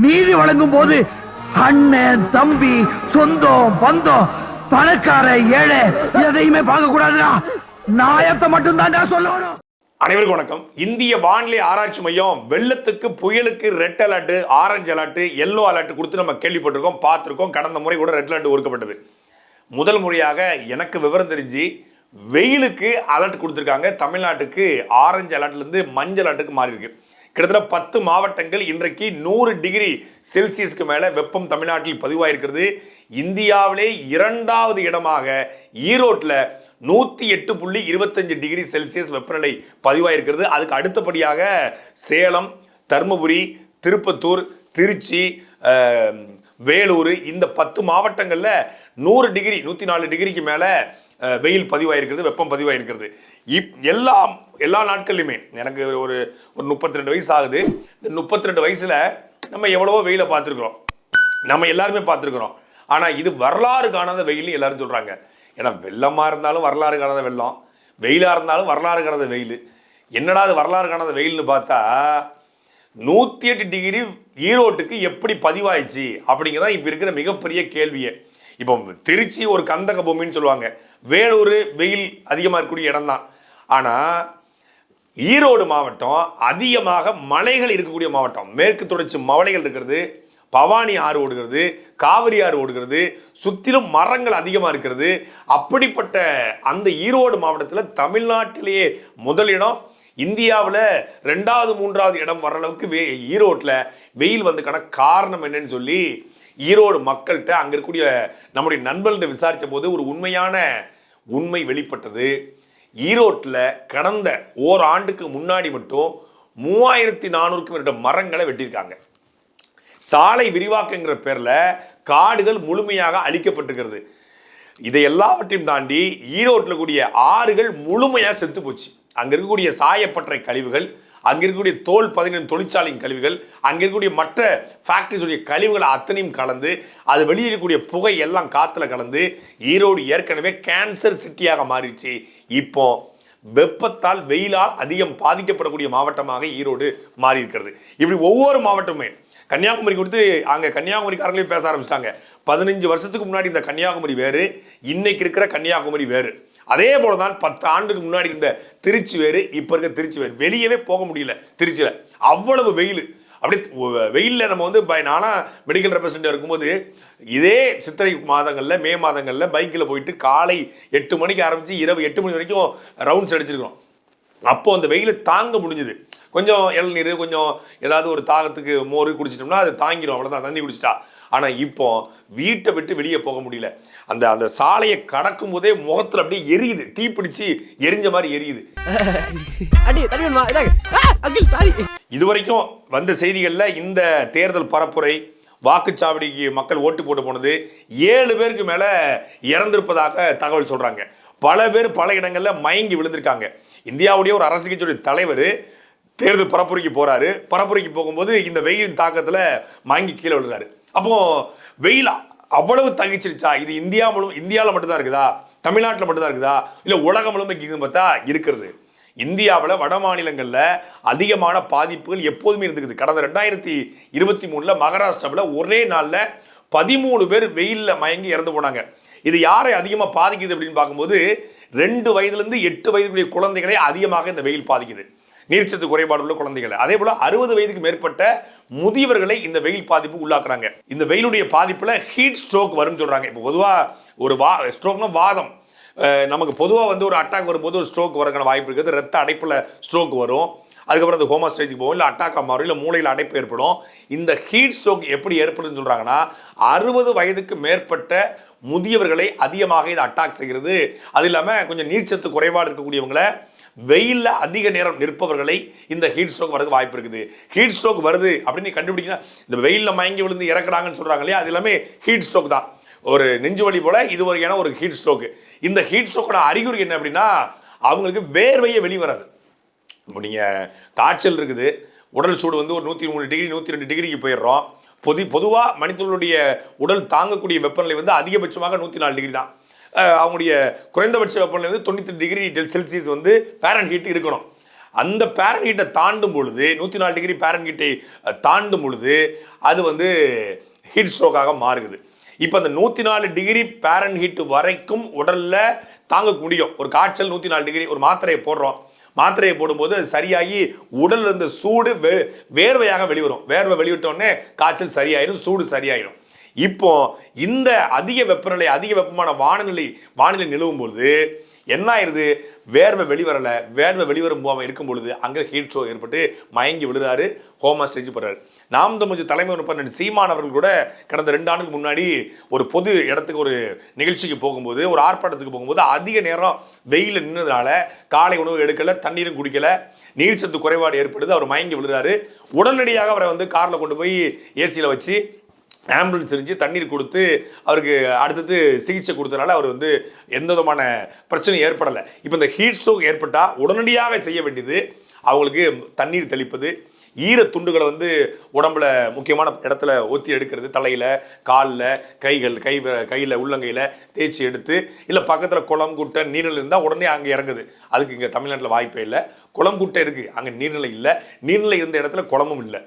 நீதி வழங்கும் போது அண்ணன் தம்பி சொந்தம் பந்தம் பணக்கார ஏழை எதையுமே பார்க்க கூடாதுடா. நாயத்தை மட்டும் தான் சொல்லணும். அனைவருக்கும் வணக்கம். இந்திய வானிலை ஆராய்ச்சி மையம் வெள்ளத்துக்கு புயலுக்கு red alert, orange alert, yellow alert கொடுத்து நம்ம கேள்விப்பட்டிருக்கோம், பார்த்துருக்கோம். கடந்த முறை கூட ரெட் அலர்ட் கொடுக்கப்பட்டது. முதல் முறையாக எனக்கு விவரம் தெரிஞ்சு வெயிலுக்கு அலர்ட் கொடுத்துருக்காங்க. தமிழ்நாட்டுக்கு ஆரஞ்சு அலர்ட்லேருந்து மஞ்சள் அலர்ட்டுக்கு மாறி இருக்கு. கிட்டத்தட்ட 10 மாவட்டங்கள் இன்றைக்கு 100 டிகிரி செல்சியஸ்க்கு மேலே வெப்பம் தமிழ்நாட்டில் பதிவாயிருக்கிறது. இந்தியாவிலே 2வது இடமாக ஈரோட்டில் 108.25 டிகிரி செல்சியஸ் வெப்பநிலை பதிவாயிருக்கிறது. அதுக்கு அடுத்தபடியாக சேலம், தருமபுரி, திருப்பத்தூர், திருச்சி, வேலூர், இந்த 10 மாவட்டங்களில் 100 டிகிரி 104 டிகிரிக்கு மேலே வெயில் பதிவாயிருக்கிறது, வெப்பம் பதிவாயிருக்கிறது. எல்லா நாட்கள்லையுமே எனக்கு ஒரு 32 வயசு ஆகுது. இந்த 32 வயசில் நம்ம எவ்வளவோ வெயிலை பார்த்துருக்குறோம், நம்ம எல்லாருமே பார்த்துருக்குறோம். ஆனால் இது வரலாறு காணாத வெயில்னு எல்லாரும் சொல்கிறாங்க. ஏன்னா வெள்ளமாக இருந்தாலும் வரலாறு காணாத வெள்ளம், வெயிலாக இருந்தாலும் வரலாறு காணாத வெயில். என்னடா அது வரலாறு காணாத வெயில்னு பார்த்தா 108 டிகிரி ஈரோட்டுக்கு எப்படி பதிவாயிடுச்சு அப்படிங்கிறதான் இப்போ இருக்கிற மிகப்பெரிய கேள்வியே. இப்போ திருச்சி ஒரு கந்தக பூமின்னு சொல்லுவாங்க, வேலூர் வெயில் அதிகமாக இருக்கக்கூடிய இடம் தான். ஆனால் ஈரோடு மாவட்டம் அதிகமாக மலைகள் இருக்கக்கூடிய மாவட்டம். மேற்கு தொடர்ச்சி மலைகள் இருக்கிறது, பவானி ஆறு ஓடுகிறது, காவிரி ஆறு ஓடுகிறது, சுற்றிலும் மரங்கள் அதிகமாக இருக்கிறது. அப்படிப்பட்ட அந்த ஈரோடு மாவட்டத்தில் தமிழ்நாட்டிலேயே முதலிடம், இந்தியாவில் 2வது 3வது இடம் வர அளவுக்கு ஈரோட்டில் வெயில் வந்ததுக்கான காரணம் என்னன்னு சொல்லி ஈரோடு மக்கள்கிட்ட அங்கே இருக்கக்கூடிய நம்முடைய நண்பர்கள்ட்ட விசாரித்த போது ஒரு உண்மை வெளிப்பட்டது. ஈரோட்டில் கடந்த ஓராண்டுக்கு முன்னாடி மட்டும் 3400க்கும் மேற்பட்ட மரங்களை வெட்டியிருக்காங்க. சாலை விரிவாக்கங்கிற பேரில் காடுகள் முழுமையாக அழிக்கப்பட்டிருக்கிறது. இதை எல்லாவற்றையும் தாண்டி ஈரோட்டில் கூடிய ஆறுகள் முழுமையாக செத்து போச்சு. அங்கே இருக்கக்கூடிய சாயப்பட்டறை கழிவுகள், அங்கே இருக்கக்கூடிய தோல் 15 தொழிற்சாலையின் கழிவுகள், அங்கே இருக்கக்கூடிய மற்ற ஃபேக்டரிஸுடைய கழிவுகள் அத்தனையும் கலந்து அது வெளியேறக்கூடிய புகை எல்லாம் காற்றுல கலந்து ஈரோடு ஏற்கனவே கேன்சர் சிட்டியாக மாறிடுச்சு. இப்போ வெப்பத்தால் வெயிலால் அதிகம் பாதிக்கப்படக்கூடிய மாவட்டமாக ஈரோடு மாறி இருக்கிறது. இப்படி ஒவ்வொரு மாவட்டமுமே, கன்னியாகுமரி கொடுத்து அங்கே கன்னியாகுமரிக்காரங்களையும் பேச ஆரம்பிச்சிட்டாங்க. 15 வருஷத்துக்கு முன்னாடி இந்த கன்னியாகுமரி வேறு, இன்னைக்கு இருக்கிற கன்னியாகுமரி வேறு. அதே போல தான் 10 ஆண்டுக்கு முன்னாடி இருந்த திருச்சி வேறு, இப்போ இருக்க திருச்சி வேறு. வெளியவே போக முடியல திருச்சியில், அவ்வளவு வெயில். அப்படி வெயிலில் நம்ம வந்து நானாக மெடிக்கல் ரெப்ரசன்டேட்டிவ் இருக்கும்போது இதே சித்திரை மாதங்களில், மே மாதங்களில் பைக்கில் போயிட்டு காலை 8 மணிக்கு ஆரம்பித்து இரவு 8 மணி வரைக்கும் ரவுண்ட்ஸ் அடிச்சிருக்கிறோம். அப்போது அந்த வெயிலை தாங்க முடிஞ்சுது. கொஞ்சம் இளநீர், கொஞ்சம் ஏதாவது ஒரு தாகத்துக்கு மோர் குடிச்சிட்டோம்னா அது தாங்கிடும், அவ்வளோதான், தண்ணி குடிச்சிட்டா. ஆனால் இப்போ வீட்டை விட்டு வெளியே போக முடியல. அந்த சாலையை கடக்கும் போதே முகத்தில் அப்படியே எரியுது, தீப்பிடிச்சு எரிஞ்ச மாதிரி எரியுது. இதுவரைக்கும் வந்த செய்திகளில் இந்த தேர்தல் பரப்புரை, வாக்குச்சாவடிக்கு மக்கள் ஓட்டு போட்டு போனது 7 பேருக்கு மேலே இறந்திருப்பதாக தகவல் சொல்கிறாங்க. பல பேர் பல இடங்களில் மயங்கி விழுந்திருக்காங்க. இந்தியாவுடைய ஒரு அரசு கட்சியுடைய தலைவர் தேர்தல் பரப்புரைக்கு போகிறாரு. பரப்புரைக்கு போகும்போது இந்த வெயிலின் தாக்கத்தில் மயங்கி கீழே விழுறாரு. அப்போ வெயில் அவ்வளவு தகிச்சிருச்சா? இது இந்தியாவில் மட்டும்தான் இருக்குதா, தமிழ்நாட்டில் மட்டும்தான் இருக்குதா, இல்லை உலகம் முழுமைக்கு பார்த்தா இருக்கிறது. இந்தியாவில் வட மாநிலங்களில் அதிகமான பாதிப்புகள் எப்போதுமே இருந்துக்குது. கடந்த 2023 மகாராஷ்டிராவில் ஒரே நாளில் 13 பேர் வெயிலில் மயங்கி இறந்து போனாங்க. இது யாரை அதிகமாக பாதிக்குது அப்படின்னு பார்க்கும்போது 2 வயதுலேருந்து 8 வயதுடைய குழந்தைகளை அதிகமாக இந்த வெயில் பாதிக்குது, நீர்ச்சத்து குறைபாடு உள்ள குழந்தைகளை. அதே போல 60 வயதுக்கு மேற்பட்ட முதியவர்களை இந்த வெயில் பாதிப்பு உள்ளாக்குறாங்க. இந்த வெயிலுடைய பாதிப்புல ஹீட் ஸ்ட்ரோக் வரும்னு சொல்றாங்க. இப்போ பொதுவாக ஒரு ஸ்ட்ரோக்னா வாதம், நமக்கு பொதுவாக வந்து ஒரு அட்டாக் வரும்போது ஒரு ஸ்ட்ரோக் வரக்கான வாய்ப்பு இருக்குது. ரத்த அடைப்புல ஸ்ட்ரோக் வரும், அதுக்கப்புறம் அந்த ஹோமா ஸ்டேஜுக்கு போகும், இல்லை அட்டாக் மாறும், இல்லை மூளையில் அடைப்பு ஏற்படும். இந்த ஹீட் ஸ்ட்ரோக் எப்படி ஏற்படுதுன்னு சொல்றாங்கன்னா 60 வயதுக்கு மேற்பட்ட முதியவர்களை அதிகமாக இது அட்டாக் செய்கிறது. அது இல்லாமல் கொஞ்சம் நீர்ச்சத்து குறைபாடு இருக்கக்கூடியவங்களை, வெயிலில் அதிக நேரம் நிற்பவர்களை இந்த ஹீட் ஸ்ட்ரோக் வரதுக்கு வாய்ப்பு இருக்குது. ஹீட் ஸ்ட்ரோக் வருது அப்படின்னு கண்டுபிடிக்கணும். இந்த வெயிலில் மயங்கி விழுந்து இறக்குறாங்கன்னு சொல்கிறாங்க இல்லையா, அது எல்லாமே ஹீட் ஸ்ட்ரோக் தான். ஒரு நெஞ்சு வலி போல இது வரையான ஒரு ஹீட் ஸ்ட்ரோக்கு. இந்த ஹீட் ஸ்ட்ரோக்கோட அறிகுறி என்ன அப்படின்னா, அவங்களுக்கு வேர்வையே வெளிவராது. இப்போ நீங்கள் காய்ச்சல் இருக்குது, உடல் சூடு வந்து ஒரு 103 டிகிரி 102 டிகிரிக்கு போயிடுறோம். பொதுவாக மனிதர்களுடைய உடல் தாங்கக்கூடிய வெப்பநிலை வந்து அதிகபட்சமாக 104 டிகிரி தான். அவங்களுடைய குறைந்தபட்ச வெப்பநிலை வந்து 93 டிகிரி செல்சியஸ் வந்து பேரன் ஹீட் இருக்கணும். அந்த பேரன் ஹீட்டை தாண்டும் பொழுது 104 டிகிரி பேரன் ஹீட்டை தாண்டும் பொழுது அது வந்து ஹீட் ஸ்ட்ரோக்காக மாறுது. இப்போ அந்த 104 டிகிரி ஃபாரன்ஹீட் வரைக்கும் உடல்ல தாங்க முடியும். ஒரு காய்ச்சல் 104 டிகிரி, ஒரு மாத்திரையை போடுறோம், மாத்திரையை போடும்போது அது சரியாகி உடல்ல இருந்த சூடு வேர்வையாக வெளிவரும். வேர்வை வெளிவிட்டோடனே காய்ச்சல் சரியாயிரும், சூடு சரியாயிரும். இப்போ இந்த அதிக வெப்பநிலை, அதிக வெப்பமான வானிலை நிலவும் பொழுது என்ன ஆயிருது, வேர்வை வெளிவரல, வேர்வை வெளிவரும் போகாமல் இருக்கும் பொழுது அங்கே ஹீட் ஸ்ட்ரோக் ஏற்பட்டு மயங்கி விழுறாரு, ஹோமா ஸ்டேஜ் போடுறாரு. நாம் தமிழ் தலைமை உறுப்பினர் சீமான் அவர்கள் கூட கடந்த 2 ஆண்டுக்கு முன்னாடி ஒரு பொது இடத்துக்கு ஒரு நிகழ்ச்சிக்கு போகும்போது, ஒரு ஆர்ப்பாட்டத்துக்கு போகும்போது அதிக நேரம் வெயில நின்றதுனால காலை உணவு எடுக்கல, தண்ணீரும் குடிக்கல, நீர்ச்சத்து குறைபாடு ஏற்படுது, அவர் மயங்கி விழுறாரு. உடனடியாக அவரை வந்து காரில் கொண்டு போய் ஏசியில் வச்சு ஆம்புலன்ஸ் செஞ்சு தண்ணீர் கொடுத்து அவருக்கு அடுத்தது சிகிச்சை கொடுத்தனால அவர் வந்து எந்த விதமான பிரச்சனையும் ஏற்படலை. இப்போ இந்த ஹீட் ஸ்ட்ரோக் ஏற்பட்டால் உடனடியாக செய்ய வேண்டியது அவங்களுக்கு தண்ணீர் தெளிப்பது, ஈர துண்டுகளை வந்து உடம்புல முக்கியமான இடத்துல ஒத்தி எடுக்கிறது, தலையில், காலில், கையில் உள்ளங்கையில் தேய்ச்சி எடுத்து, இல்லை பக்கத்தில் குளம் குட்டை நீர்நிலை இருந்தால் உடனே அங்கே இறங்குது. அதுக்கு இங்கே தமிழ்நாட்டில் வாய்ப்பே இல்லை. குளம் குட்டை இருக்குது, அங்கே நீர்நிலை இல்லை, நீர்நிலை இருந்த இடத்துல குளமும் இல்லை.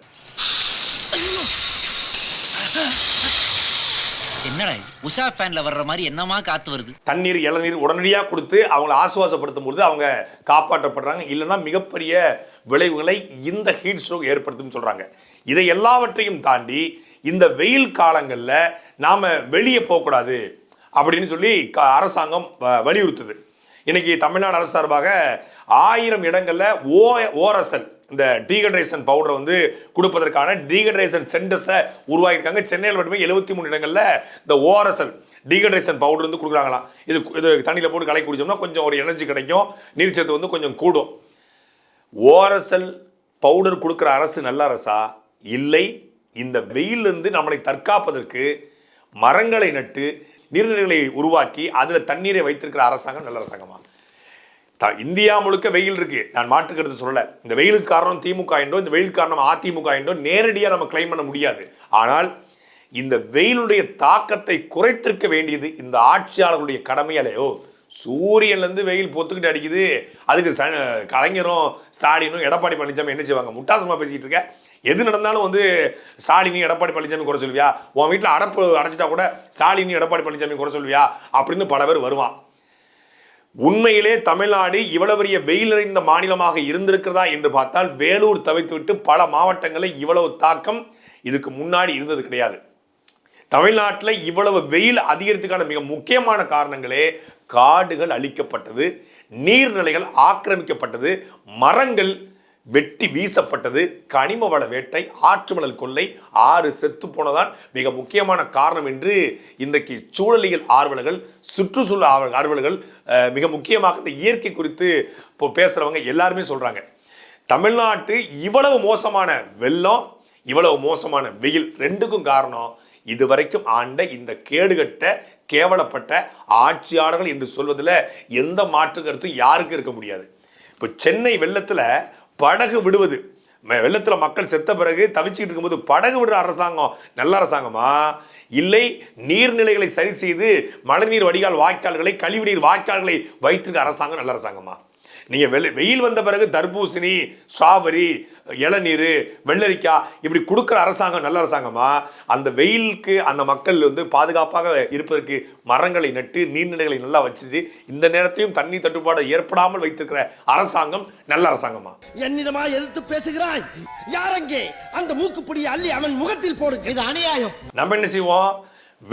என்னடா உஷா ஃபேன்ல வர்ற மாதிரி என்னமா காத்து வருது. தண்ணீர், இளநீர் உடனடியாக கொடுத்து அவங்களை ஆசுவாசப்படுத்தும் பொழுது அவங்க காப்பாற்றப்படுறாங்க. இல்லைன்னா மிகப்பெரிய விளைவுகளை இந்த ஹீட் ஸ்ட்ரோக் ஏற்படுத்தும் சொல்றாங்க. இதை எல்லாவற்றையும் தாண்டி இந்த வெயில் காலங்களில் நாம வெளியே போகக்கூடாது அப்படின்னு சொல்லி அரசாங்கம் வலியுறுத்துது. இன்னைக்கு தமிழ்நாடு அரசு சார்பாக 1000 இடங்கள்ல ஓரசல் இந்த டீஹைட்ரேஷன் பவுடரை வந்து கொடுப்பதற்கான டீஹைட்ரேஷன் சென்டர்ஸை உருவாக்கியிருக்காங்க. சென்னையில் மட்டுமே 73 இடங்கள்ல இந்த ஓஆர்எஸ்எல் டீஹைட்ரேஷன் பவுடர் வந்து கொடுக்குறாங்களாம். இது தண்ணியில் போட்டு கலக்கி குடிச்சோம்னா கொஞ்சம் ஒரு எனர்ஜி கிடைக்கும், நீர்ச்சத்து வந்து கொஞ்சம் கூடும். ஓஆர்எஸ்எல் பவுடர் கொடுக்குற அரசு நல்ல அரசா? இல்லை, இந்த வெயிலிருந்து நம்மளை தற்காப்பதற்கு மரங்களை நட்டு நீர்நிலைகளை உருவாக்கி அதில் தண்ணீரை வைத்திருக்கிற அரசாங்கம் நல்ல அரசாங்கமா? இந்தியா முழுக்க வெயில் இருக்கு, நான் மாற்று கருத்து சொல்லல. இந்த வெயிலுக்கு காரணம் திமுக என்றோ இந்த வெயிலுக்கு காரணம் அதிமுக என்றோ நேரடியாக நம்ம கிளைம் பண்ண முடியாது. ஆனால் இந்த வெயிலுடைய தாக்கத்தை குறைத்திருக்க வேண்டியது இந்த ஆட்சியாளர்களுடைய கடமையாலேயோ. சூரியன்லேருந்து வெயில் பொத்துக்கிட்டு அடிக்குது, அதுக்கு கலைஞரும் ஸ்டாலினும் எடப்பாடி பழனிசாமி என்ன செய்வாங்க? முட்டாசமாக பேசிக்கிட்டு இருக்க. எது நடந்தாலும் வந்து ஸ்டாலினி எடப்பாடி பழனிசாமி குறை சொல்வியா? உன் வீட்டில் அடைச்சிட்டா கூட ஸ்டாலினி எடப்பாடி பழனிசாமி குறை சொல்வியா அப்படின்னு பல பேர் வருவான். உண்மையிலே தமிழ்நாடு இவ்வளவு பெரிய வெயில் நிறைந்த மாநிலமாக இருந்திருக்கிறதா என்று பார்த்தால் வேலூர் தவிர்த்துவிட்டு பல மாவட்டங்களில் இவ்வளவு தாக்கம் இதுக்கு முன்னாடி இருந்தது கிடையாது. தமிழ்நாட்டில் இவ்வளவு வெயில் அதிகரித்துக்கான மிக முக்கியமான காரணங்களே காடுகள் அழிக்கப்பட்டது, நீர்நிலைகள் ஆக்கிரமிக்கப்பட்டது, மரங்கள் வெட்டி வீசப்பட்டது, கனிம வள வேட்டை, ஆற்றுமணல் கொள்ளை, 6 செத்து போனதான் மிக முக்கியமான காரணம் என்று இன்றைக்கு சூழலியல் ஆர்வலர்கள், சுற்றுச்சூழல் ஆர்வலர்கள், மிக முக்கியமாக இந்த இயற்கை குறித்து இப்போ பேசுறவங்க எல்லாருமே சொல்றாங்க. தமிழ்நாட்டு இவ்வளவு மோசமான வெள்ளம், இவ்வளவு மோசமான வெயில் ரெண்டுக்கும் காரணம் இதுவரைக்கும் ஆண்ட இந்த கேடுகட்ட கேவலப்பட்ட ஆட்சியாளர்கள் என்று சொல்வதில் எந்த மாற்று கருத்தும் யாருக்கும் இருக்க முடியாது. இப்போ சென்னை வெள்ளத்தில் படகு விடுவது, வெள்ளத்தில் மக்கள் செத்த பிறகு தவிச்சுக்கிட்டு இருக்கும்போது படகு விடுற அரசாங்கம் நல்ல அரசாங்கமா? இல்லை, நீர்நிலைகளை சரி செய்து மழைநீர் வடிகால் வாய்க்கால்களை, கழிவுநீர் வாய்க்கால்களை வைத்திருக்க அரசாங்கம் நல்ல அரசாங்கமா? நீங்கள் வெயில் வந்த பிறகு தர்பூசணி, ஸ்ட்ராபெரி, இளநீர், வெள்ளரிக்காய் இப்படி கொடுக்குற அரசாங்கம் நல்ல அரசாங்கமா? அந்த வெயிலுக்கு அந்த மக்கள் வந்து பாதுகாப்பாக இருப்பதற்கு மரங்களை நட்டு நீர்நிலைகளை நல்லா வச்சுட்டு இந்த நேரத்தையும் தண்ணீர் தட்டுப்பாடு ஏற்படாமல் வைத்திருக்கிற அரசாங்கம் நல்ல அரசாங்கமா? என்னிடமா எதிர்த்து பேசுகிறாய்? யாரங்கே அந்த மூக்குப்பிடியை அள்ளி அவன் முகத்தில் போடுங்க. இது அநியாயம். நம்ம என்ன செய்வோம்?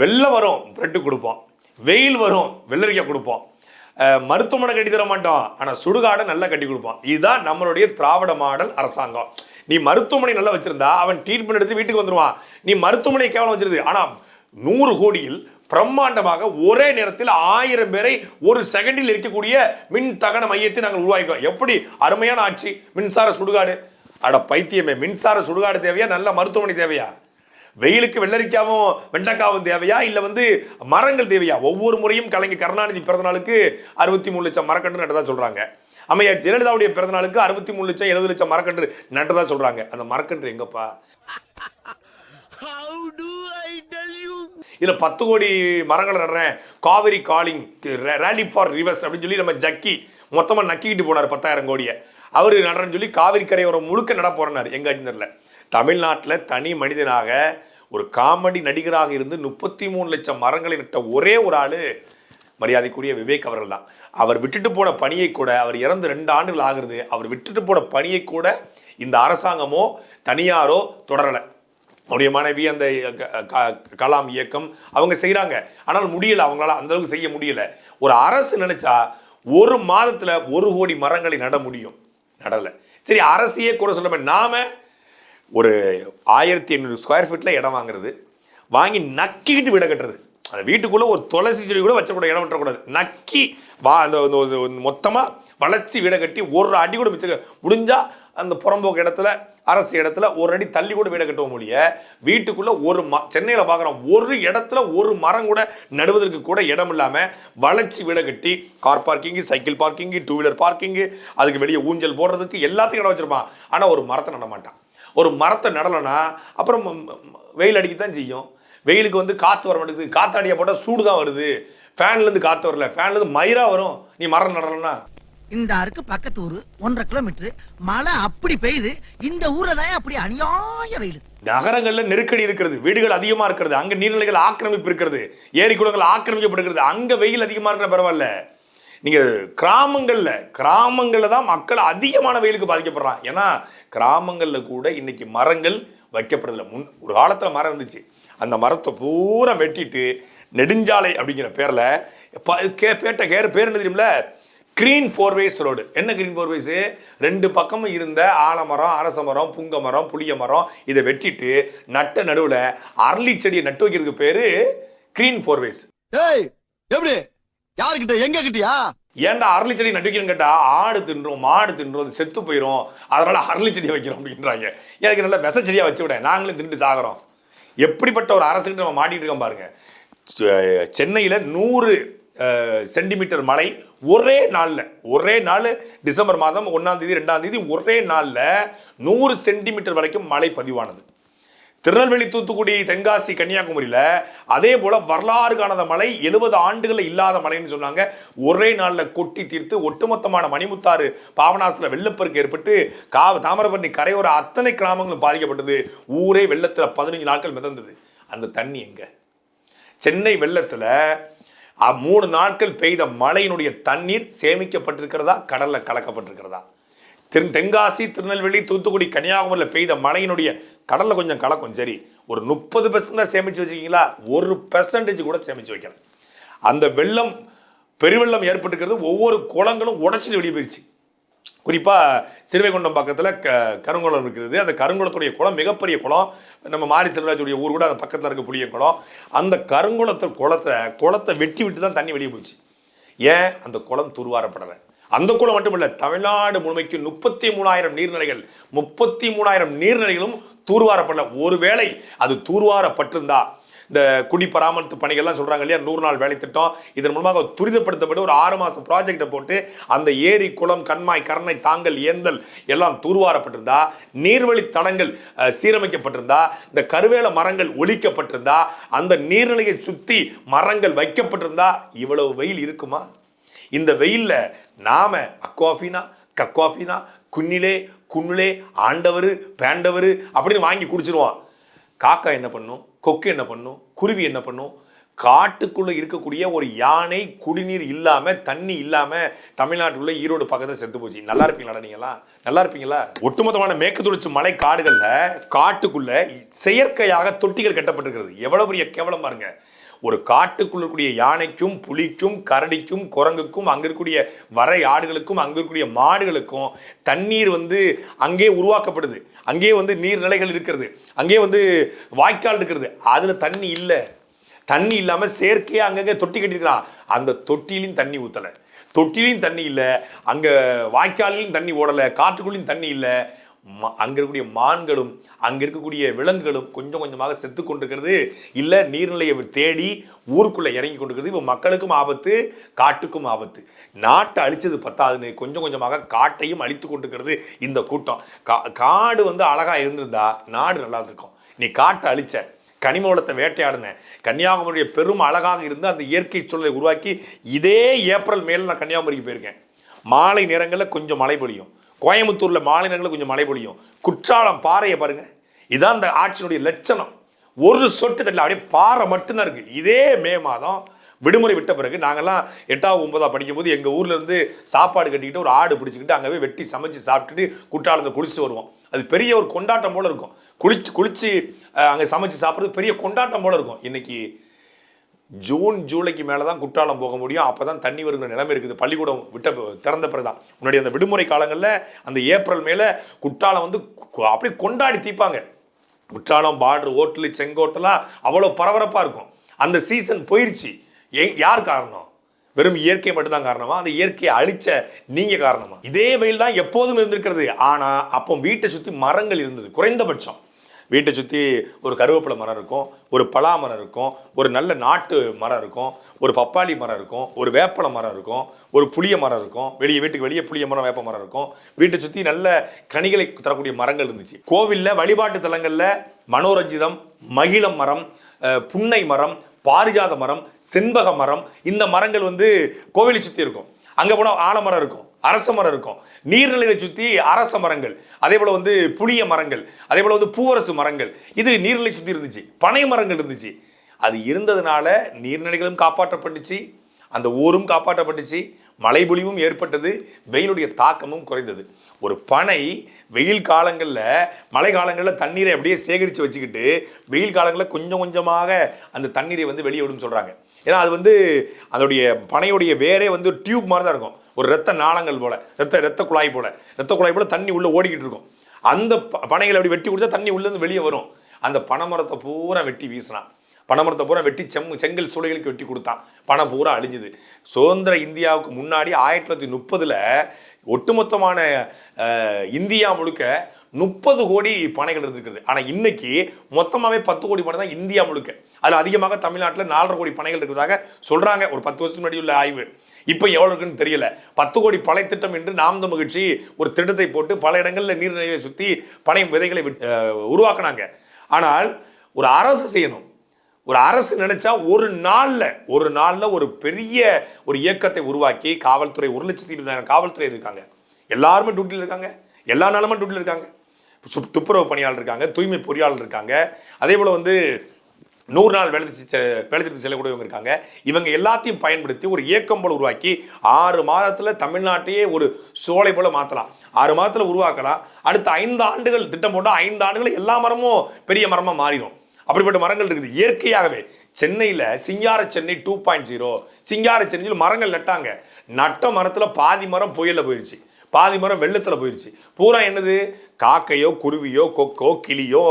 வெள்ளம் வரும், பிரெட்டு கொடுப்போம், வெயில் வரும், வெள்ளரிக்காய் கொடுப்போம், மருத்துவமனை கட்டி தர மாட்டோம், ஆனால் சுடுகாடை நல்லா கட்டி கொடுப்போம். இதுதான் நம்மளுடைய திராவிட மாடல் அரசாங்கம். நீ மருத்துவமனை நல்லா வச்சிருந்தா அவன் ட்ரீட்மெண்ட் எடுத்து வீட்டுக்கு வந்துடுவான். நீ மருத்துவமனை கேவலம் வச்சிருது. ஆனால் 100 கோடியில் பிரம்மாண்டமாக ஒரே நேரத்தில் 1000 பேரை ஒரு செகண்டில் இருக்கக்கூடிய மின் தகன மையத்தை நாங்கள் உருவாக்கிக்கிறோம். எப்படி அருமையான ஆட்சி! மின்சார சுடுகாடு. அட பைத்தியமே, மின்சார சுடுகாடு தேவையா? நல்ல மருத்துவமனை தேவையா? வெயிலுக்கு வெள்ளரிக்காவும் வெண்டைக்காவும் தேவையா? இல்லை வந்து மரங்கள் தேவையா? ஒவ்வொரு முறையும் கலைஞர் கருணாநிதி பிறந்தநாளுக்கு 63 லட்சம் மரக்கன்று நட்டதா சொல்றாங்க. அம்மையார் ஜெயலலிதாவுடைய பிறந்தநாளுக்கு 63 லட்சம் 70 லட்சம் மரக்கன்று நட்டதா சொல்றாங்க. அந்த மரக்கன்று எங்கப்பா? இதுல 10 கோடி மரங்களை நடுறேன், Cauvery calling, rally for rivers அப்படின்னு சொல்லி நம்ம ஜக்கி மொத்தமா நக்கிக்கிட்டு போனார் 10,000 கோடியை. அவரு நடுறேன்னு சொல்லி காவிரி கரையோரம் முழுக்க நட போறனாரு எங்க அறிஞர்ல. தமிழ்நாட்டில் தனி மனிதனாக ஒரு காமெடி நடிகராக இருந்து 33 லட்சம் மரங்களை நட்ட ஒரே ஒரு ஆள் மரியாதைக்குரிய விவேக் அவர்கள் தான். அவர் விட்டுட்டு போன பணியை கூட, அவர் இறந்து 2 ஆண்டுகள் ஆகிறது, அவர் விட்டுட்டு போன பணியை கூட இந்த அரசாங்கமோ தனியாரோ தொடரலை. அவருடைய மனைவி அந்த கலாம் இயக்கம் அவங்க செய்கிறாங்க, ஆனால் முடியலை, அவங்களால அந்த அளவுக்கு செய்ய முடியல. ஒரு அரசு நினைச்சா ஒரு மாதத்தில் 1 கோடி மரங்களை நட முடியும், நடலை. சரி, அரசையே குறை சொல்ல, நாம ஒரு 1500 ஸ்கொயர் ஃபீட்டில் இடம் வாங்குறது, வாங்கி நக்கிக்கிட்டு வீடை கட்டுறது. அந்த வீட்டுக்குள்ளே ஒரு துளசி செடி கூட வச்சக்கூடாது, இடம் விட்டக்கூடாது. நக்கி அந்த மொத்தமாக வளைச்சி வீடை கட்டி ஒரு அடி கூட மிச்சம் முடிஞ்சா அந்த புறம்போக்கு இடத்துல, அரசு இடத்துல ஒரு அடி தள்ளி கூட வீடை கட்டுவோம் முடிய, வீட்டுக்குள்ளே சென்னையில் பார்க்குறோம், ஒரு இடத்துல ஒரு மரம் கூட நடுவதற்கு கூட இடம் இல்லாமல் வளைச்சி வீடை கட்டி car parking, cycle parking, 2 wheeler parking, அதுக்கு வெளியே ஊஞ்சல் போடுறதுக்கு எல்லாத்தையும் இடம் வச்சுருப்பான். ஆனால் ஒரு மரத்தை நட மாட்டான். ஒரு மரத்தை நடலைன்னா அப்புறம் வெயில் அடிக்கத்தான் செய்யும். வெயிலுக்கு வந்து காற்று வர மாட்டேங்குது, காற்றாடியா போட்டால் சூடு தான் வருது, ஃபேன்லேருந்து காற்று வரல, ஃபேன்லேருந்து மயிரா வரும். நீ மரம் நடலைன்னா இந்த அருக்கு பக்கத்து ஊரு 1.5 கிலோமீட்டர், மழை அப்படி பெய்யுது, இந்த ஊர்ல தான் அப்படி அநியாய வெயில். நகரங்கள்ல நெருக்கடி இருக்கிறது, வீடுகள் அதிகமா இருக்கிறது, அங்க நீர்நிலைகள் ஆக்கிரமிப்பு இருக்கிறது, ஏரி குளங்கள் ஆக்கிரமிக்கப்படுகிறது, அங்க வெயில் அதிகமா இருக்கிற பரவாயில்ல. நீங்க கிராமங்கள்ல தான் மக்கள் அதிகமான வெயிலுக்கு பாதிக்கப்படுறான். ஏன்னா கிராமங்கள்ல கூட இன்னைக்கு மரங்கள் வைக்கப்படுறதில்ல. ஒரு காலத்துல மரம் இருந்துச்சு, அந்த மரத்தை பூரா வெட்டிட்டு நெடுஞ்சாலை அப்படிங்கிற பேர்ல பேர் என்ன தெரியுமில்ல, கிரீன் 4 வேஸ் ரோடு. என்ன கிரீன் 4 வேஸ்? 2 பக்கமும் இருந்த ஆலமரம், அரச மரம், புங்க மரம், புளிய மரம் இதை வெட்டிட்டு நட்ட நடுவில் அரளி செடியை நட்டு வைக்கிறதுக்கு பேரு கிரீன் 4 வேஸ். எப்படி யாருக்கிட்ட எங்க கிட்டயா? ஏன்டா அரளி செடி நட்டு வைக்கிறேன்னு கேட்டா, ஆடு தின்றோம், மாடு தின்றோம், அது செத்து போயிடும், அதனால அரளி செடி வைக்கிறோம் அப்படின்றாங்க. எனக்கு நல்லா விச செடியா வச்சு விட, நாங்களும் திண்டு சாகிறோம். எப்படிப்பட்ட ஒரு அரசுக்கு நம்ம மாட்டிட்டு இருக்கோம் பாருங்க. சென்னையில் 100 சென்டிமீட்டர் மழை ஒரே நாள் டிசம்பர் மாதம் 1ஆம் தேதி 2ஆம் தேதி ஒரே நாளில் 100 சென்டிமீட்டர் வரைக்கும் மழை பதிவானது. திருநெல்வேலி, தூத்துக்குடி, தென்காசி, கன்னியாகுமரியில் அதே போல வரலாறு காணாத மழை, 70 ஆண்டுகளில் இல்லாத மழைன்னு சொன்னாங்க. ஒரே நாளில் கொட்டி தீர்த்து ஒட்டுமொத்தமான மணிமுத்தாறு பாபநாசத்தில் வெள்ளப்பெருக்கு ஏற்பட்டு தாமிரபரணி கரையோர அத்தனை கிராமங்களும் பாதிக்கப்பட்டது. ஊரே வெள்ளத்தில் 15 நாட்கள் மிதந்தது. அந்த தண்ணி எங்க? சென்னை வெள்ளத்தில் 3 நாட்கள் பெய்த மழையினுடைய தண்ணீர் சேமிக்கப்பட்டிருக்கிறதா, கடல்ல கலக்கப்பட்டிருக்கிறதா? தென்காசி, திருநெல்வேலி, தூத்துக்குடி, கன்னியாகுமரியில் பெய்த மழையினுடைய கடல்ல கொஞ்சம் கலக்கும், சரி, ஒரு 30% சேமிச்சு வச்சிருக்கீங்களா? 1% கூட சேமிச்சு வைக்கல. அந்த வெள்ளம், பெருவெள்ளம் ஏற்பட்டிருக்கிறது. ஒவ்வொரு குளங்களும் உடைச்சிட்டு வெளியே போயிடுச்சு. குறிப்பாக சிறுவைகுண்டம் பக்கத்தில் கருங்குளம் இருக்கிறது. அந்த கருங்குளத்துடைய குளம் மிகப்பெரிய குளம். நம்ம மாரி செல்வராஜுடைய ஊர் கூட அந்த பக்கத்தில் இருக்க புளிய குளம். அந்த குளத்தை வெட்டி விட்டு தான் தண்ணி வெளியே போச்சு. ஏன்? அந்த குளம் தூர்வாரப்படலை. அந்த குளம் மட்டுமில்லை, தமிழ்நாடு முழுமைக்கு 33,000 நீர்நிலைகள், 33,000 நீர்நிலைகளும் தூர்வாரப்படலை. ஒருவேளை அது தூர்வாரப்பட்டிருந்தா, இந்த குடி பராமரிப்பு பணிகள்லாம் சொல்கிறாங்க இல்லையா, 100 நாள் வேலை திட்டம், இதன் மூலமாக துரிதப்படுத்தப்பட்டு ஒரு 6 மாதம் ப்ராஜெக்டை போட்டு அந்த ஏரி, குளம், கண்மாய், கரணை, தாங்கல், ஏந்தல் எல்லாம் தூர்வாரப்பட்டிருந்தா, நீர்வழி தடங்கள் சீரமைக்கப்பட்டிருந்தா, இந்த கருவேல மரங்கள் ஒழிக்கப்பட்டிருந்தா, அந்த நீர்நிலையை சுற்றி மரங்கள் வைக்கப்பட்டிருந்தா இவ்வளவு வெயில் இருக்குமா? இந்த வெயிலில் நாம அக்வாஃபினா, கக்வாஃபினா, குன்னிலே, ஆண்டவர், பேண்டவர் அப்படின்னு வாங்கி குடிச்சிருவோம். காக்கா என்ன பண்ணும்? கொக்கு என்ன பண்ணும்? குருவி என்ன பண்ணும்? காட்டுக்குள்ளே இருக்கக்கூடிய ஒரு யானை குடிநீர் இல்லாமல், தண்ணி இல்லாமல் தமிழ்நாட்டுக்குள்ளே ஈரோடு பக்கத்தில் செத்து போச்சு. நல்லா இருப்பீங்களா நீங்களா? நல்லா இருப்பீங்களா? ஒட்டுமொத்தமான மேற்கு தொடர்ச்சி மலை காடுகளில் காட்டுக்குள்ளே செயற்கையாக தொட்டிகள் கட்டப்பட்டிருக்கிறது. எவ்வளோ பெரிய கேவலம் பாருங்க. ஒரு காட்டுக்குள்ள இருக்கக்கூடிய யானைக்கும், புலிக்கும், கரடிக்கும், குரங்குக்கும், அங்கே இருக்கக்கூடிய வரை ஆடுகளுக்கும், அங்கே இருக்கக்கூடிய மாடுகளுக்கும் தண்ணீர் அங்கே உருவாக்கப்படுது. அங்கே நீர்நிலைகள் இருக்கிறது, அங்கே வாய்க்கால் இருக்கிறது. அதில் தண்ணி இல்லை. தண்ணி இல்லாமல் செயற்கையாக அங்கங்கே தொட்டி கட்டிருக்கிறான். அந்த தொட்டிலையும் தண்ணி ஊற்றலை, தொட்டிலையும் தண்ணி இல்லை, அங்கே வாய்க்காலிலும் தண்ணி ஓடலை, காட்டுக்குள்ளேயும் தண்ணி இல்லை. அங்கே இருக்கக்கூடிய மான்களும் அங்கே இருக்கக்கூடிய விலங்குகளும் கொஞ்சம் கொஞ்சமாக செத்து கொண்டிருக்கிறது. இல்லை, நீர்நிலையை தேடி ஊருக்குள்ளே இறங்கி கொண்டிருக்கிறது. இப்போ மக்களுக்கும் ஆபத்து, காட்டுக்கும் ஆபத்து. நாட்டை அழிச்சது பத்தாதுன்னு கொஞ்சம் கொஞ்சமாக காட்டையும் அழித்து கொண்டிருக்கிறது இந்த கூட்டம். காடு அழகாக இருந்திருந்தா நாடு நல்லா இருக்கும். நீ காட்டை அழிச்ச, கனிம வளத்தை வேட்டையாடின, கன்னியாகுமரியை பெரும் அழகாக இருந்து அந்த இயற்கை சூழலை உருவாக்கி, இதே ஏப்ரல் மேல நான் கன்னியாகுமரிக்கு போயிருக்கேன். மாலை நேரங்களில் கொஞ்சம் மழை பொழியும், கோயம்புத்தூரில் மாலை நேரங்களில் கொஞ்சம் மழை பொழியும். குற்றாலம் பாறையை பாருங்க, இதான் அந்த ஆட்சியினுடைய லட்சணம். ஒரு சொட்டு தண்ணி அப்படியே பாறை மட்டும்தான் இருக்கு. இதே மே மாதம் விடுமுறை விட்ட பிறகு நாங்கெல்லாம் 8வது 9வது படிக்கும்போது எங்கள் ஊர்ல இருந்து சாப்பாடு கட்டிக்கிட்டு ஒரு ஆடு பிடிச்சிக்கிட்டு அங்கே வெட்டி சமைச்சு சாப்பிட்டுட்டு குற்றாலத்தில் குளிச்சுட்டு வருவோம். அது பெரிய ஒரு கொண்டாட்டம் போல இருக்கும். குளிச்சு அங்கே சமைச்சு சாப்பிட்றது பெரிய கொண்டாட்டம் போல இருக்கும். இன்னைக்கு ஜூன் ஜூலைக்கு மேலே தான் குற்றாலம் போக முடியும். அப்போ தான் தண்ணி வருகிற நிலைமை இருக்குது. பள்ளிக்கூடம் திறந்த பிறகு தான். முன்னாடி அந்த விடுமுறை காலங்களில் அந்த ஏப்ரல் மேலே குற்றாலம் வந்து அப்படியே கொண்டாடி தீப்பாங்க. குற்றாலம் பார்டர் ஹோட்டலு செங்கோட்டெல்லாம் அவ்வளோ பரபரப்பாக இருக்கும். அந்த சீசன் போயிடுச்சு. யார் காரணம்? வெறும் இயற்கை மட்டும்தான் காரணமா? அந்த இயற்கையை அழிச்ச நீங்க காரணமா? இதே வெயில் தான் எப்போதும் இருந்திருக்கிறது. ஆனா அப்போ வீட்டை சுற்றி மரங்கள் இருந்தது. குறைந்தபட்சம் வீட்டை சுற்றி ஒரு கருவேப்பிலை மரம் இருக்கும், ஒரு பலா மரம் இருக்கும், ஒரு நல்ல நாட்டு மரம் இருக்கும், ஒரு பப்பாளி மரம் இருக்கும், ஒரு வேப்பலை மரம் இருக்கும், ஒரு புளிய மரம் இருக்கும். வீட்டுக்கு வெளியே புளிய மரம் வேப்ப மரம் இருக்கும். வீட்டை சுற்றி நல்ல கனிகளை தரக்கூடிய மரங்கள் இருந்துச்சு. கோவிலில் வழிபாட்டு தலங்களில் மனோரஞ்சிதம், மகிழம் மரம், புன்னை மரம், பாரிஜாத மரம், செண்பக மரம், இந்த மரங்கள் வந்து கோவிலை சுற்றி இருக்கும். அங்கே போனால் ஆலமரம் இருக்கும், அரச மரம் இருக்கும். நீர்நிலையை சுற்றி அரச மரங்கள், அதே போல் வந்து புளிய மரங்கள், அதே போல் வந்து பூவரசு மரங்கள், இது நீர்நிலை சுற்றி இருந்துச்சு. பனை மரங்கள் இருந்துச்சு. அது இருந்ததுனால நீர்நிலைகளும் காப்பாற்றப்பட்டுச்சு, அந்த ஊரும் காப்பாற்றப்பட்டுச்சு, மழை பொழிவும் ஏற்பட்டது, வெயிலுடைய தாக்கமும் குறைந்தது. ஒரு பனை வெயில் காலங்களில் மழை காலங்களில் தண்ணீரை அப்படியே சேகரித்து வச்சுக்கிட்டு வெயில் காலங்களில் கொஞ்சம் கொஞ்சமாக அந்த தண்ணீரை வந்து வெளியே விடுன்னு சொல்கிறாங்க. ஏன்னா அது வந்து அதோடைய பனையுடைய வேரே வந்து டியூப் மாதிரி தான் இருக்கும். ஒரு ரத்த நாளங்கள் போல், ரத்த குழாய் போல் தண்ணி உள்ளே ஓடிக்கிட்டு இருக்கும். அந்த பனைகளை அப்படி வெட்டி கொடுத்தா தண்ணி உள்ளேருந்து வெளியே வரும். அந்த பனைமரத்தை பூரா வெட்டி வீசினான். பனைமரத்தை பூரா வெட்டி செங்கல் சூளைகளுக்கு வெட்டி கொடுத்தான். பனை பூரா அழிஞ்சுது. சுதந்திர இந்தியாவுக்கு முன்னாடி 1930 ஒட்டுமொத்தமான இந்தியா முழுக்க 30 கோடி பனைகள் இருந்திருக்குது. ஆனால் இன்னைக்கு மொத்தமாகவே 10 கோடி பனை தான் இந்தியா முழுக்க. அதில் அதிகமாக தமிழ்நாட்டில் 4.5 கோடி பனைகள் இருக்கிறதாக சொல்கிறாங்க. ஒரு 10 வருஷத்துக்கு முன்னாடி உள்ள ஆய்வு. இப்போ எவ்வளோ இருக்குன்னு தெரியல. 10 கோடி பனை திட்டம் என்று நாம் தமிழர் கட்சி ஒரு திட்டத்தை போட்டு பல இடங்களில் நீர்நிலையை சுற்றி பனை விதைகளை உருவாக்குனாங்க. ஆனால் ஒரு அரசு செய்யணும். ஒரு அரசு நினைச்சா ஒரு நாளில் ஒரு பெரிய ஒரு இயக்கத்தை உருவாக்கி காவல்துறை 1,20,000 காவல்துறை இருக்காங்க. எல்லாருமே டியூட்டியில் இருக்காங்க. எல்லா நாளுமே டியூட்டியில் இருக்காங்க. துப்புரவு பணியாளர் இருக்காங்க, தூய்மை பொறியாளர் இருக்காங்க, அதே போல் வந்து 100 நாள் வேலை திட்டத்தில் செல்லக்கூடியவங்க இருக்காங்க. இவங்க எல்லாத்தையும் பயன்படுத்தி ஒரு இயக்கம் போல உருவாக்கி 6 மாதத்தில் தமிழ்நாட்டையே ஒரு சோலை போல மாற்றலாம். 6 மாதத்தில் உருவாக்கலாம். அடுத்த 5 ஆண்டுகள் திட்டம் போட்டால் 5 ஆண்டுகள் எல்லா மரமும் பெரிய மரமாக மாறிடும். அப்படிப்பட்ட மரங்கள் இருக்குது இயற்கையாகவே. சென்னையில் சிங்கார சென்னை 2.0 சிங்கார சென்னையில் மரங்கள் நட்டாங்க. நட்ட மரத்தில் பாதி மரம் புயலில் போயிடுச்சு, பாதி மரம் வெள்ளத்தில் போயிடுச்சு. பூரா என்னது? காக்கையோ குருவியோ கொக்கோ கிளியோ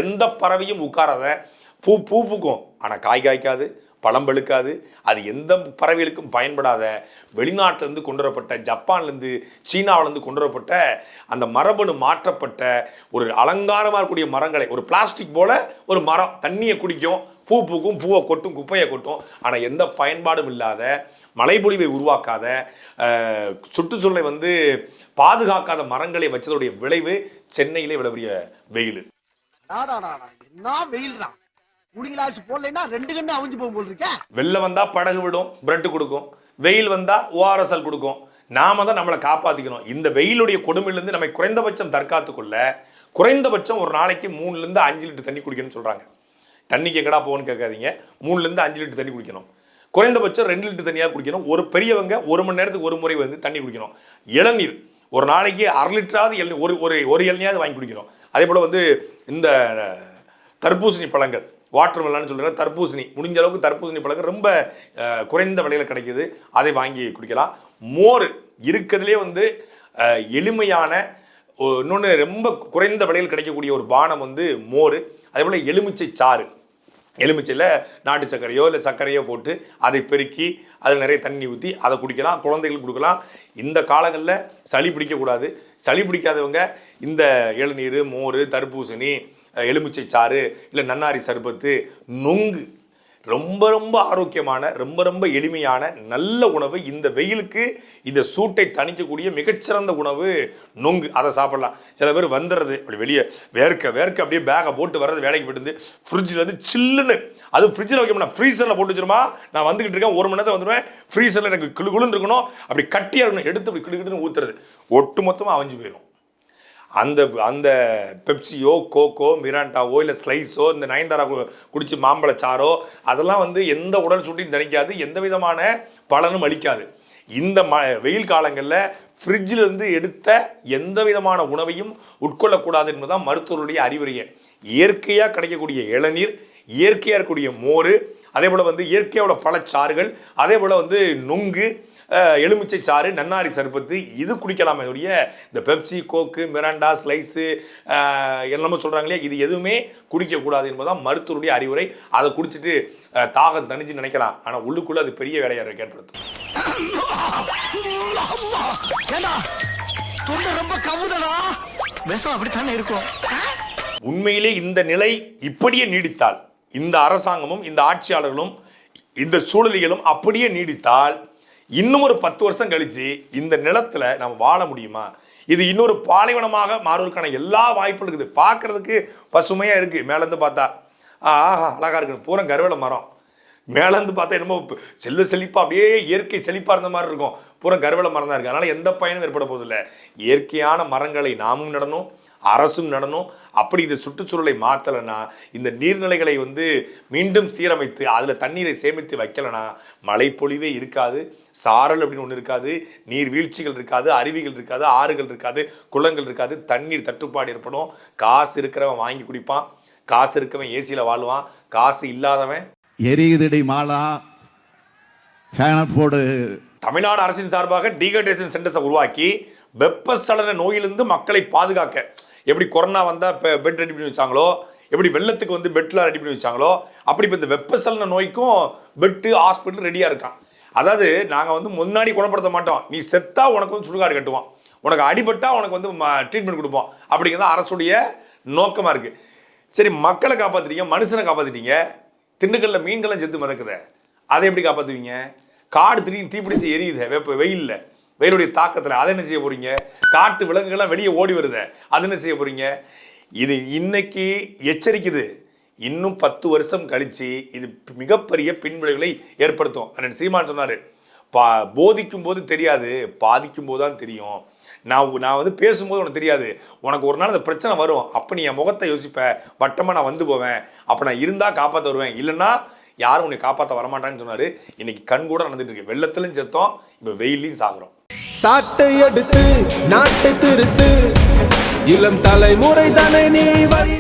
எந்த பறவையும் உட்காராத. பூக்கும், ஆனால் காய் காய்க்காது, பழம் பழுக்காது. அது எந்த பறவைகளுக்கும் பயன்படாத வெளிநாட்டிலேருந்து கொண்டு வரப்பட்ட, ஜப்பான்லேருந்து சீனாவிலேருந்து கொண்டு வரப்பட்ட அந்த மரபணு மாற்றப்பட்ட ஒரு அலங்காரமாக இருக்கக்கூடிய மரங்களை, ஒரு பிளாஸ்டிக் போல ஒரு மரம் தண்ணியை குடிக்கும், பூக்கும், பூவை கொட்டும், குப்பையை கொட்டும். ஆனால் எந்த பயன்பாடும் இல்லாத, மழைப்பொழிவை உருவாக்காத, சுற்றுச்சூழலை வந்து பாதுகாக்காத மரங்களை வச்சதுடைய விளைவு சென்னையிலே இவ்வளவு பெரிய வெயில். என்ன வெயில் தான். போடலைன்னா 2 கண்ணு அவிஞ்சு போகும் போல் இருக்க. வெள்ளம் வந்தா படகு விடும், பிரெட் கொடுக்கும். வெயில் வந்தா ORSL கொடுக்கும். நாம தான் நம்மளை காப்பாத்திக்கணும். இந்த வெயிலுடைய கொடுமையிலிருந்து நம்ம குறைந்தபட்சம் தற்காத்து கொள்ள குறைந்தபட்சம் ஒரு நாளைக்கு 3 to 5 லிட்டர் தண்ணி குடிக்கணும்னு சொல்றாங்க. தண்ணிக்கு எங்கடா போகணும்னு கேட்காதீங்க. 3 to 5 லிட்டர் தண்ணி குடிக்கணும். குறைந்தபட்சம் 2 லிட்டர் தண்ணியாக குடிக்கணும். ஒரு பெரியவங்க 1 மணி நேரத்துக்கு ஒரு முறை வந்து தண்ணி குடிக்கணும். இளநீர் ஒரு நாளைக்கு 1/2 லிட்டராவது இளநீர், ஒரு இளநியாவது வாங்கி குடிக்கணும். அதே போல் வந்து இந்த தர்பூசணி பழங்கள், வாட்டர் மெலன்னு சொல்கிற தர்பூசணி, முடிஞ்ச அளவுக்கு தர்பூசணி பழங்கள் ரொம்ப குறைந்த விலையில் கிடைக்கிது, அதை வாங்கி குடிக்கலாம். மோர் இருக்கிறதுலே வந்து எளிமையான இன்னொன்று ரொம்ப குறைந்த விலையில் கிடைக்கக்கூடிய ஒரு பானம் வந்து மோர். அதே போல் எலுமிச்சை சாறு, எலுமிச்சையில் நாட்டு சர்க்கரையோ இல்லை சர்க்கரையோ போட்டு அதை பெருக்கி அதில் நிறைய தண்ணி ஊற்றி அதை குடிக்கலாம். குழந்தைகளுக்கு கொடுக்கலாம். இந்த காலங்களில் சளி பிடிக்கக்கூடாது. சளி பிடிக்காதவங்க இந்த இளநீர், மோர், தர்பூசணி, எலுமிச்சை சாறு, இல்லை நன்னாரி சர்பத்து, நொங்கு, ரொம்ப ரொம்ப ஆரோக்கியமான, ரொம்ப ரொம்ப எளிமையான நல்ல உணவு. இந்த வெயிலுக்கு இந்த சூட்டை தணிக்கக்கூடிய மிகச்சிறந்த உணவு நொங்கு. அதை சாப்பிடலாம். சில பேர் வந்துடுறது அப்படி வெளியே வேர்க்க அப்படியே பேக்கை போட்டு வர்றது, வேலைக்கு போயிட்டு ஃப்ரிட்ஜில் வந்து சில்லுன்னு, அதுவும் ஃப்ரிட்ஜில் வைக்க முடியும், ஃப்ரீசரில் போட்டு வச்சிருமா, நான் வந்துக்கிட்டு இருக்கேன், 1 மணி நேரத்தை வந்துடுவேன், ஃப்ரீசரில் எனக்கு குளுன்னு இருக்கணும், அப்படி கட்டியாக இருக்கணும், எடுத்து அப்படி கிடுன்னு ஊற்றுறது, ஒட்டு மொத்தமாக அவிஞ்சு போயிடும். அந்த அந்த பெப்சியோ கோக்கோ மிராண்டாவோ இல்லை ஸ்லைஸோ இந்த நயன்தாரா குடிச்சு மாம்பழச்சாரோ அதெல்லாம் வந்து எந்த உடல் சூட்டையும் தணிக்காது, எந்த விதமான பலனும் அளிக்காது. இந்த வெயில் காலங்களில் ஃப்ரிட்ஜில் இருந்து எடுத்த எந்த விதமான உணவையும் உட்கொள்ளக்கூடாது என்பதுதான் மருத்துவருடைய அறிவுரையை. இயற்கையாக கிடைக்கக்கூடிய இளநீர், இயற்கையாக இருக்கக்கூடிய மோர், அதே போல் வந்து இயற்கையோட பழச்சாறுகள், அதே போல் வந்து நுங்கு, எலுமிச்சை சாறு, நன்னாரி சர்பத்து இது குடிக்கலாமே ஒழிய இந்த பெப்சி கோக்கு மிராண்டா ஸ்லைஸு என்னமோ சொல்கிறாங்களே இது எதுவுமே குடிக்கக்கூடாது என்பதுதான் மருத்துவருடைய அறிவுரை. அதை குடிச்சிட்டு தாகம் தணிஞ்சு நினைக்கலாம், ஆனால் உள்ளுக்குள்ளே அது பெரிய வேலையை ஏற்படுத்தும். ரொம்ப கவுதடா விஷம் அப்படித்தானே இருக்கும். உண்மையிலே இந்த நிலை இப்படியே நீடித்தால், இந்த அரசாங்கமும் இந்த ஆட்சியாளர்களும் இந்த சூழலிகளும் அப்படியே நீடித்தால் இன்னும் ஒரு 10 வருஷம் கழிச்சு இந்த நிலத்துல நம்ம வாழ முடியுமா? இது இன்னொரு பாலைவனமாக மாறுவதற்கான எல்லா வாய்ப்பும் இருக்குது. பார்க்கறதுக்கு பசுமையா இருக்கு, மேலேருந்து பார்த்தா ஆஹா அழகா இருக்கு, பூரா கருவேல மரம். மேலேருந்து பார்த்தா என்னமோ செல்வ செழிப்பா அப்படியே இயற்கை செழிப்பா இருந்த மாதிரி இருக்கும், பூரா கருவேல மரம் தான் இருக்கு. அதனால எந்த பயனும் ஏற்பட போதில்லை. இயற்கையான மரங்களை நாமும் நடணும், அரசும் நடணும். அப்படி இந்த சுற்றுச்சூழலை மாற்றலைன்னா, இந்த நீர்நிலைகளை வந்து மீண்டும் சீரமைத்து அதில் தண்ணீரை சேமித்து வைக்கலைன்னா மழைப்பொழிவே இருக்காது, சாரல் அப்படின்னு ஒன்று இருக்காது, நீர்வீழ்ச்சிகள் இருக்காது, அருவிகள் இருக்காது, ஆறுகள் இருக்காது, குளங்கள் இருக்காது, தண்ணீர் தட்டுப்பாடு ஏற்படும். காசு இருக்கிறவன் வாங்கி குடிப்பான், காசு இருக்கவன் ஏசியில் வாழ்வான், காசு இல்லாதவன் எரியுதடி மாலா போடு. தமிழ்நாடு அரசின் சார்பாக டீஹைட்ரேஷன் சென்டர்ஸை உருவாக்கி வெப்பச்சலன நோயிலிருந்து மக்களை பாதுகாக்க, எப்படி கொரோனா வந்தால் பெட் ரெடி பண்ணி வச்சாங்களோ, எப்படி வெள்ளத்துக்கு வந்து பெட்லாம் ரெடி பண்ணி வச்சாங்களோ, அப்படி இப்போ இந்த வெப்பச்சலன நோய்க்கும் பெட்டு ஹாஸ்பிட்டல் ரெடியாக இருக்கான். அதாவது நாங்கள் வந்து முன்னாடி குணப்படுத்த மாட்டோம், நீ செத்தா உனக்கு வந்து சுடுகாடு கட்டுவோம், உனக்கு அடிபட்டா உனக்கு வந்து ட்ரீட்மெண்ட் கொடுப்போம், அப்படிங்கிறது அரசுடைய நோக்கமாக இருக்குது. சரி, மக்களை காப்பாற்றிட்டீங்க, மனுஷனை காப்பாற்றிட்டீங்க, திண்டுக்கல்ல மீன்களும் செத்து மிதக்குத, அதை எப்படி காப்பாற்றுவீங்க? காடு திடீர்னு தீப்பிடிச்சு எரியுது வெயிலில், வெயிலுடைய தாக்கத்தில், அதை என்ன செய்ய போறீங்க? காட்டு விலங்குகள்லாம் வெளியே ஓடி வருது, அது என்ன செய்ய போறீங்க? இது இன்னைக்கு எச்சரிக்குது, இன்னும் 10 வருஷம் கழிச்சு இது மிகப்பெரிய பின்விளைவுகளை ஏற்படுத்தும். அண்ணன் சீமான் சொன்னாரு, போதிக்கும் போது தெரியாது, பாதிக்கும் போது தான் தெரியும். நான் வந்து பேசும்போது உனக்கு தெரியாது, உனக்கு ஒரு நாள் அந்த பிரச்சனை வரும், அப்போ நீ என் முகத்தை யோசிப்ப, வட்டமாக நான் வந்து போவேன், அப்போ நான் இருந்தால் காப்பாற்ற வருவேன், இல்லைன்னா யாரும் உன்னை காப்பாற்ற வரமாட்டான்னு சொன்னாரு. இன்னைக்கு கண் கூட நடந்துட்டு இருக்கு, வெள்ளத்திலும் செத்தோம், இப்போ வெயிலையும் சாகுறோம். சாட்டை எடுத்து நாட்டை திருத்து, இளம் தலைமுறை தானே நீ வழி